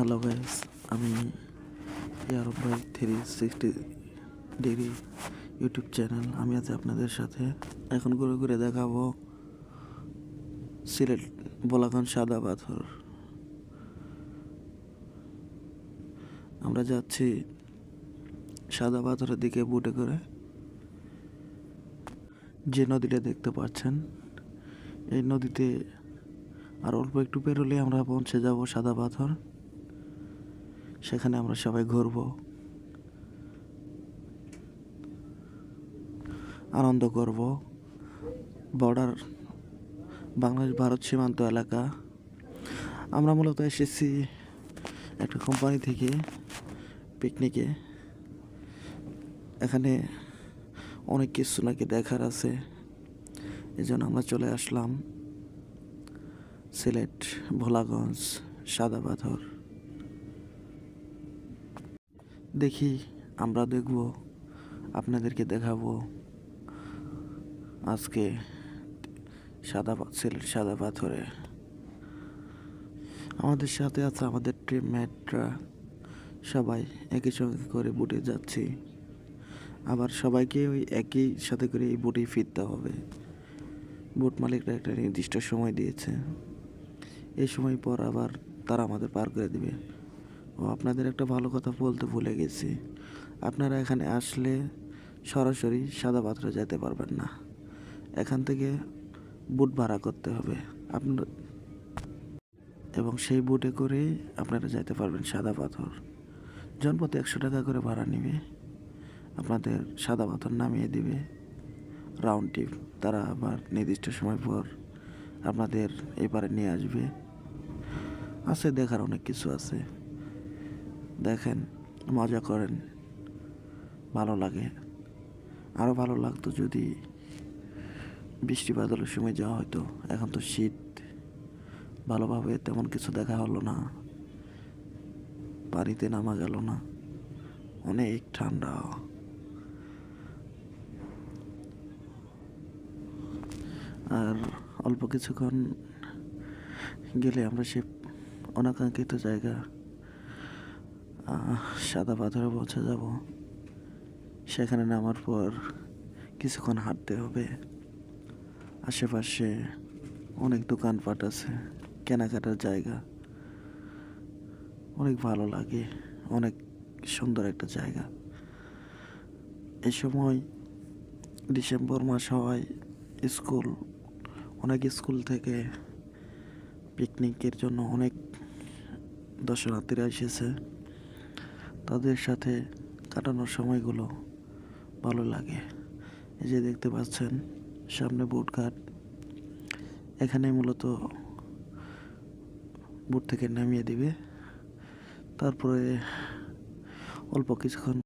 Hello guys, আমি ইয়ারব ভাই 360 degree YouTube channel. আমি আজ আপনাদের সাথে এখন ঘুরে ঘুরে দেখাবো সিলেট বোলাগঞ্জ সাদা পাথর। আমরা যাচ্ছি সাদা পাথরের দিকে বুটে করে। যে নদীটা দেখতে পাচ্ছেন, এই নদীতে আর অল্প একটু পেরোলে আমরা পৌঁছে যাব সাদা পাথর। সেখানে আমরা সবাই ঘুরবো, আনন্দ করব। বর্ডার বাংলাদেশ ভারত সীমান্ত এলাকা। আমরা মূলত এসেছি একটা কোম্পানি থেকে পিকনিকে। এখানে অনেক কিছু নাকি দেখার আছে, এই জন্য আমরা চলে আসলাম সিলেট ভোলাগঞ্জ সাদা পাথর। দেখি, আমরা দেখব, আপনাদেরকে দেখাবো আজকে সিলেট সাদা পাথরে। আমাদের সাথে আছে আমাদের টিমমেটরা, সবাই একই সঙ্গে করে বুটে যাচ্ছি। আবার সবাইকে ওই একই সাথে করে এই বুটেই ফিরতে হবে। বুট মালিকরা একটা নির্দিষ্ট সময় দিয়েছে, এই সময় পর আবার তারা আমাদের পার করে দিবে। ও আপনাদের একটা ভালো কথা বলতে ভুলে গেছি, আপনারা এখানে আসলে সরাসরি সাদা পাথরে যেতে পারবেন না। এখান থেকে বুট ভাড়া করতে হবে আপনার, এবং সেই বুটে করেই আপনারা যেতে পারবেন সাদা পাথর। জনপথে 100 টাকা করে ভাড়া নেবে, আপনাদের সাদা পাথর নামিয়ে দিবে রাউন্ড ট্রিপ। তারা আবার নির্দিষ্ট সময় পর আপনাদের এপারে নিয়ে আসবে। আছে দেখার অনেক কিছু আছে, দেখেন, মজা করেন, ভালো লাগে। আরও ভালো লাগতো যদি বৃষ্টি বাদলের সময় যাওয়া হতো। এখন তো শীত, ভালোভাবে তেমন কিছু দেখা হলো না, পানিতে নামা গেল না, অনেক ঠান্ডা। আর অল্প কিছুক্ষণ গেলে আমরা সে অনাকাঙ্ক্ষিত জায়গা সাদা পাথরে পৌঁছে যাব। সেখানে নামার পর কিছুক্ষণ হাঁটতে হবে। আশেপাশে অনেক দোকানপাট আছে, কেনাকাটার জায়গা, অনেক ভালো লাগে, অনেক সুন্দর একটা জায়গা। এই সময় ডিসেম্বর মাস হওয়ায় অনেক স্কুল থেকে পিকনিকের জন্য অনেক দর্শনার্থীরা এসেছে। তাদের সাথে কাটানোর সময়গুলো ভালো লাগে। এই যে দেখতে পাচ্ছেন সামনে বোট ঘাট, এখানে মূলত বোট থেকে নামিয়ে দিবে। তারপরে অল্প কিছুক্ষণ